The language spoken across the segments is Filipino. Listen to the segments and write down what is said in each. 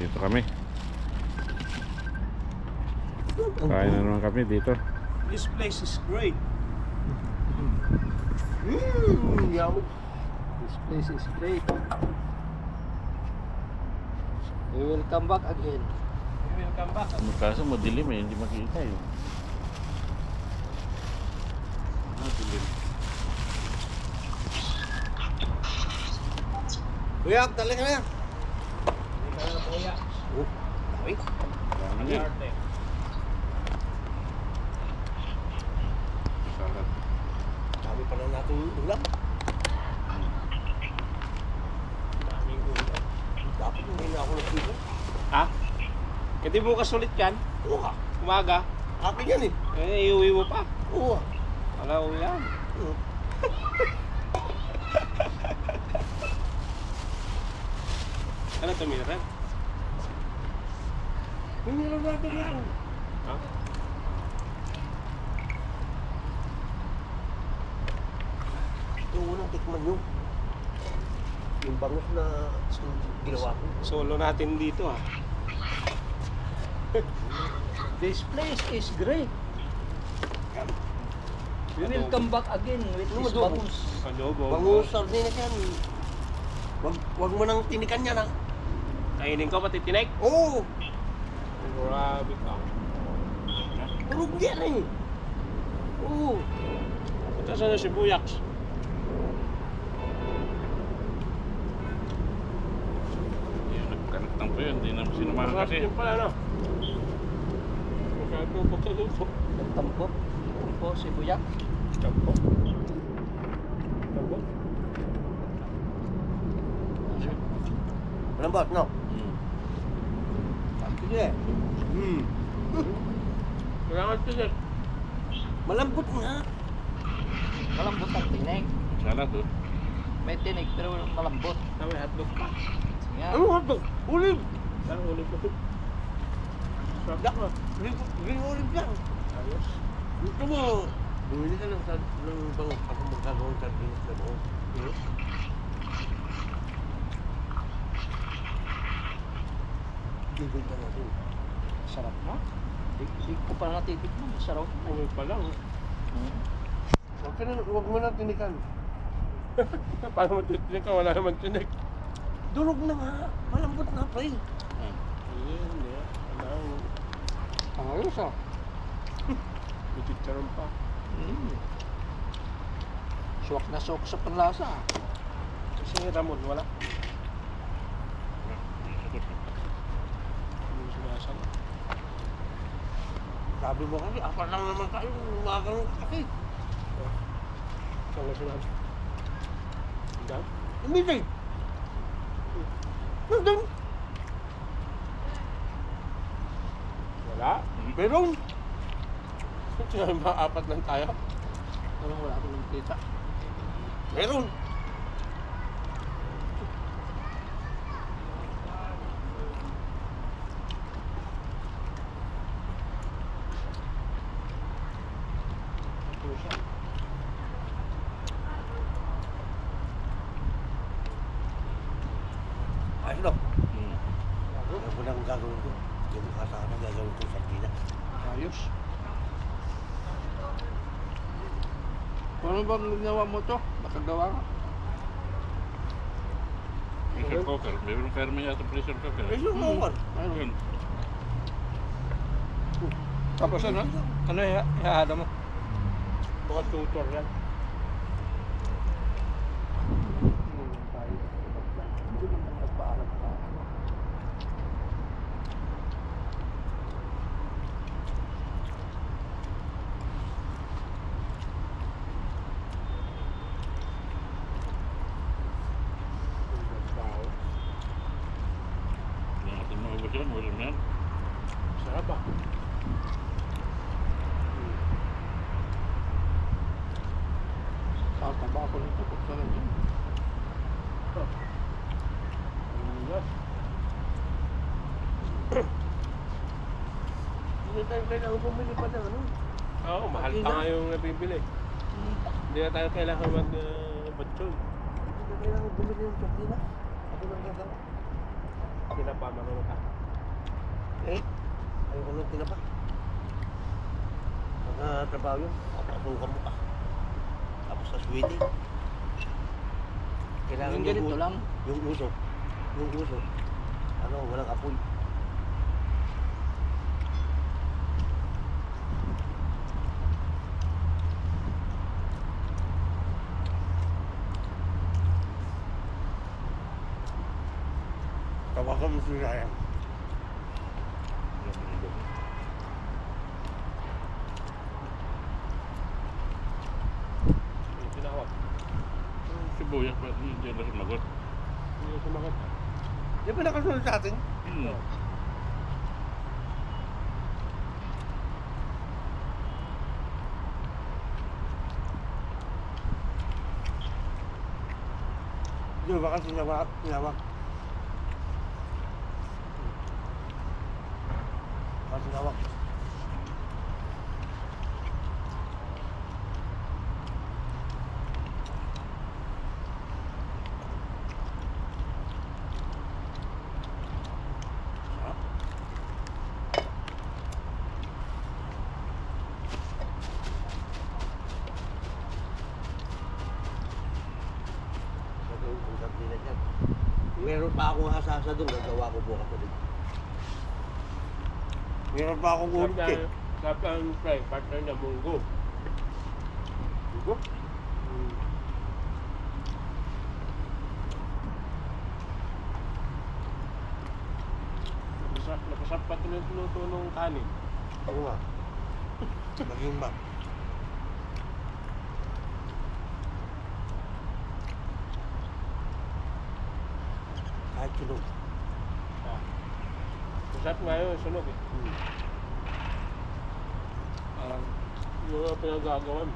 Dito kami. Kain na naman kami dito. This place is great. Yummy. This place is great. We will come back again. We will come back. Kaso madilim eh, hindi makita yun. Dilim. Kuya, dali ka na. Hindi ka na kuya. Oh, dami. Dami yun. Arte. Sarap. Dami pa lang natin ulam. Daming ulam. Dapat hindi na ako nagpito. Ha? Hindi bukas ulit yan? Oo ka. Umaga? Akin yan eh. Eh, iuwi mo pa. Oo. Wala ulam. Oo. Ano ito, mineral? Hindi na natin yan. Ha? Yung unang tikman nyo. Yung bangus na ginawa ko. Solo natin dito ha. This place is great. We will come back again with Ano this adobo? bangus. Adobo. Bangus sardinas yan. Wag mo nang tinikan yan ha. Kainin ko pati tinik. Oo. Grabe ka. Purog yan eh. Oo. Ito saan yung sibuyaks? Yun, nagkanatang po yun, hindi naman sinamahan Masarap kasi. yun pala, no? Masarap yung pagkaluto. Tampo. Tampo, sibuyak. Tampo. Tampo. Malambot, no? Sige. Kailangan tinik. Malambot nga. Malambot ang tinig. Sana to. May tinig pero malambot. Kami hotdog pa. Nga. Ano nga to? Ulim! Saan ulit ko? Sarap Dak, na. green olive yan. Ayos. Gusto mo, bumili ka ng bangus ako magkagawang sardinas na doon. Gigil ka natin. Sarap na. Di ko pa natitikman. Sarap na. Ulit pa lang. Huwag mo na tinikan. Paano matitinik ka? Wala naman tinik. Durog na nga. Malambot na pa eh. Ayun, yeah. Alam. Ayos ah. May chicharon pa. Suwak na suwak sa panlasa. Kasi Ramon, wala. Hindi sumasang. Sabi mo kasi, apat lang naman tayo. Umagang kasi. Saan na sinabi? Hanggang? Umibig. Nandun. Wala. Pero, Sinabi ba apat lang tayo? Pero wala akong nakita. meron. Ayos daw. Ano ko nang gagawin ko? Yung kasama gagawin ko sa sardinas. Ayos. Ano bang ginawa mo to? Nakagawa ka? Pressure cooker. Meron kayo naman yata pressure cooker. Ayos yung mawar. Yun. Tapos ano? Ano ihahada mo? Baka tutor yan. Hindi natin maubos yan. Wala na yan. Sarap ah. Tataba ako nito. Kung saan yun. Yes. Hindi tayo kailangan bumili pa ng ano. Oo, mahal pa nga yung nabibili. Hindi na tayo kailangan mag-batchoy. Hindi tayo kailangan bumili ng sardinas. Ako lang gagawin. Sila pa marunong ka. Ayoko nung tinapa. Pagka-trabaho yun, papasukan mo pa. Tapos sa sweetie. Kailangan Yung ganito lang. Yung uso. Walang apoy. Tawagan mo si Ryan. Yung tinawag. Sibuyas ba? Hindi na sumagot. Hindi na sumagot. Di ba nakasunod sa atin? Hmm. Di ba kasi tinawag? Kasi tinawag. Meron pa akong hasasa doon, nagawa ko bukas ulit. Meron pa akong ulit eh. Kapag fry, partner na munggo. Diba? Napasap pa tinutulo ng kanin. Ako nga. Maging ba? Kahit sunog. Masarap nga yun, sunog eh. Yung mga pinagagawa mo.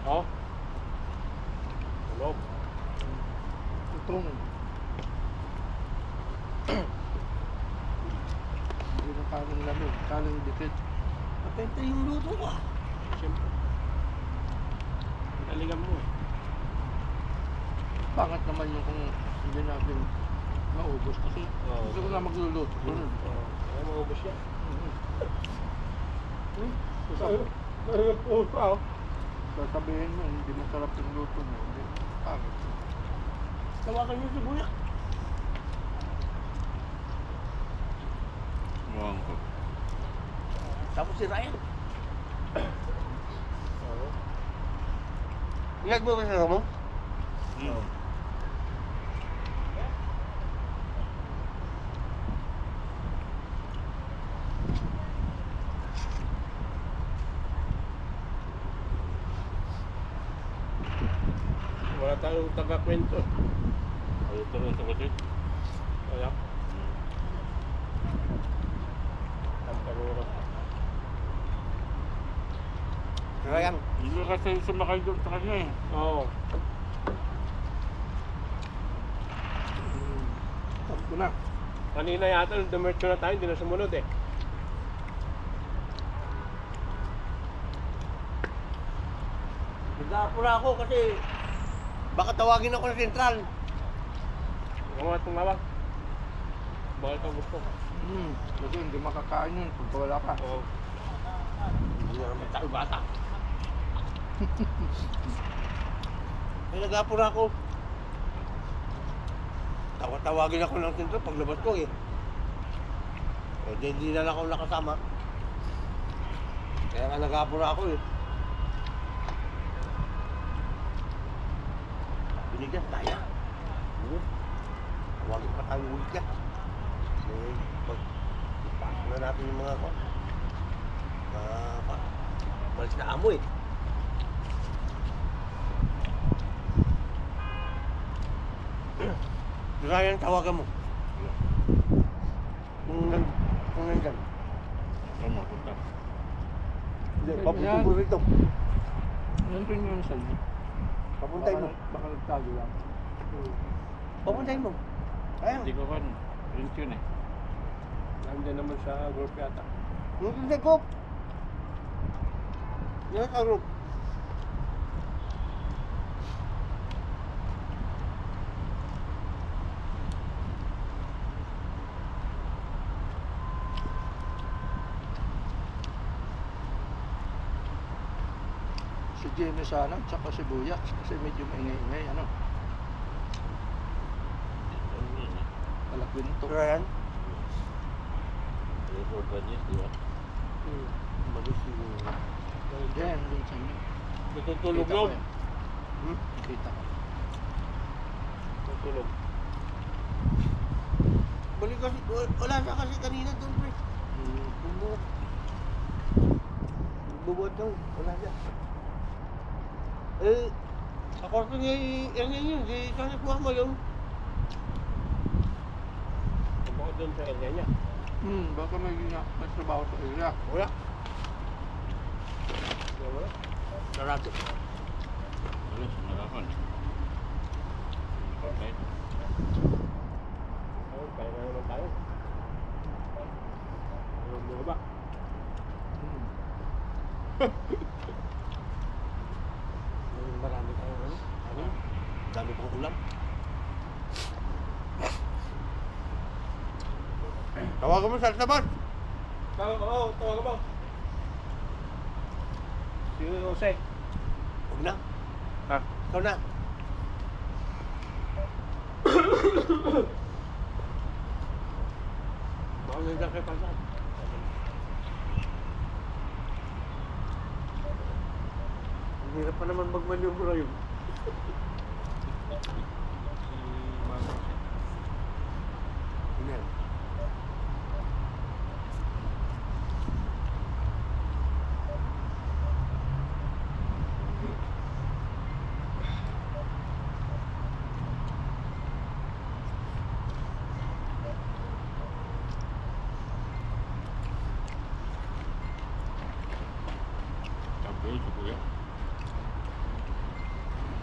Oh. Sunog. Itong. Hindi na kanin lamig. Kanin dikit. Mapente yung luto ko. Siyempre. Talagang mo eh. Pangat naman yung kung hindi natin maubos. Kasi Oo. gusto ko na magluluto. Sunod. Ay, maubos yan. Sasabihin mo, hindi masarap yung luto mo. Hindi. Pangit. Tawagan yung sibuyak. Mukhang ko. Tapos si Ryan. Oo. Ingat mo ba sa mo? Hmm. Wala tayong taga-kwento. Ayaw ito rin sa kasi. Kaya. Ang pagurot. Si Ryan. Hindi kasi sumakay doon sa kanya eh. Oo. Tapos na. Kanina yata, nung dumirto na tayo, hindi na sumunod eh. Nag-aapo na ako kasi baka tawagin ako sa sentral. Huwag mga tumawag. Bakit ka gusto? Kasi hindi makakain yun pag wala ka. Oo. Hindi na naman tayo bata. Ay, nag-aapo na ako. Tawagin ako ng sentral paglabas ko eh. Eh, hindi na lang ako nakasama. Kaya nga nag-aapo na ako eh. Binigyan tayo. Tawagin pa tayo ulit yan. Eh, pagpasok na natin yung mga ko. Malis na amo eh. Ryan, tawagan mo. Kung nandyan. Tama, punta. Hindi, Yan. papunta mo rito. Nandun yun sa inyo. Papuntay mo. Baka nagtago lang. Papuntay mo. Ayan. Hindi ko kan. Print yun eh. Nandiyan naman sa group yata. Nandun sa group. Yan sa group. Jimmy sana, tsaka sibuyas. Kasi medyo maingay-ingay, ano. Palagwin to. Kaya yan? Report ba niya, di ba? Bagus siguro. Diyan, dun sa inyo. Natutulog Kita ko lang. yan. Kita ko. Natutulog. Balik kasi, wala siya kasi kanina doon, pre. Bumuot. Bumuot daw, wala siya. Eh, sa kwarto niya, yan yun, si Kanis Muhammad yun. Baka doon sa kanya niya. Baka may trabaho sa area. Wala. Wala. Sarado. Wala, sumarapan. Okay. Ayun, kaya na naman tayo. Ayun mo ba? Marami tayong ano? Ano? Dami pang ulam. Tawagan mo sa labas. Tawag ka ba? Si Jose. Huwag na. Ha? Ikaw na. Baka nandiyan kay Pasan. Ang hirap pa naman magmanubra yun. Si Mama. Yan. Sabi, si Kuya.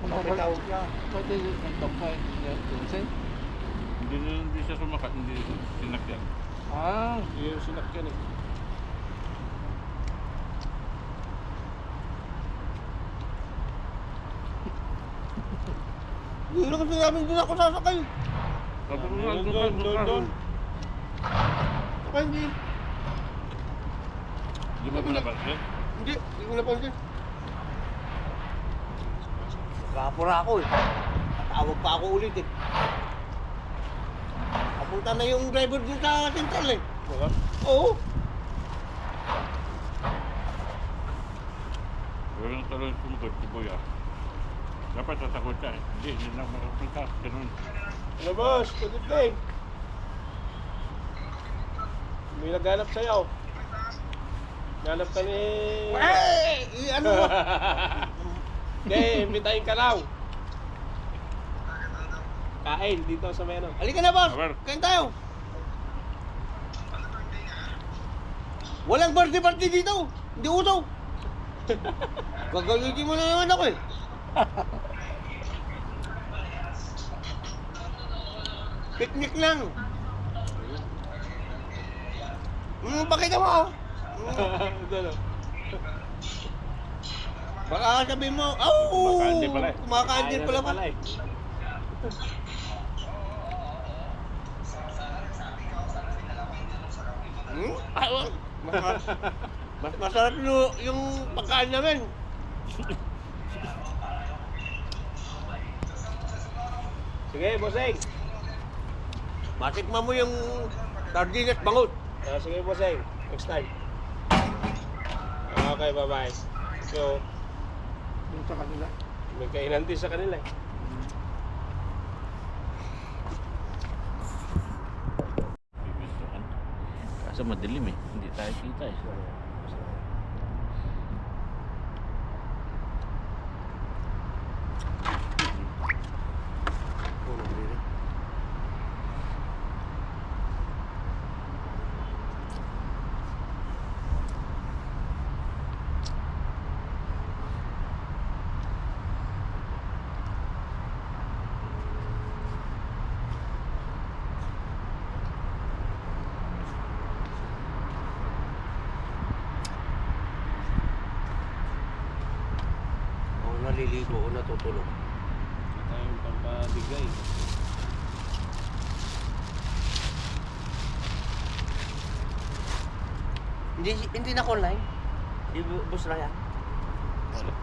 Bakit tawag niya? Pwede nagtok kay Vincent? Hindi siya sumakat, hindi sinakyan. Ah, Yung sinakyan eh. Hindi na kasi namin doon ako sasakay. Tapos Doon. Saka hindi. Di ba pinapansin? Hindi ko napansin. Nakapura ako eh. Tawag pa ako ulit eh. Papunta na yung driver dun sa central eh. Wala. Oo. Pero yung talagang sumukot si Kuya. Dapat sasakot siya eh. Hindi na makapunta. Ganun. Ano boss? Good evening. May naghanap sa'yo. Naghanap ka ni... Ano mo? Okay, imbitahin ka lang. Kain dito sa menu. Halika na boss. Aber. Kain tayo. Walang birthday party dito. Hindi uso. Gagalitin mo na naman ako eh. Picnic lang. Pakita mo oh. Doon, oh. Baka sabihin mo, oh! Kumakain din pala eh. Kumakain din pala ba? eh. Mas masarap yung pagkain namin. Sige, bossing. Matikman mo yung sardinas bangot. Sige, bossing. Next time. Okay, bye-bye. So, dun sa kanila. may kainan din sa kanila eh. Bibistuhan. Kaso madilim eh. Hindi tayo kita eh. Ako naliligo o natutulog. Hindi tayong pampadigay. Hindi na online. Di bus na yan. Wala.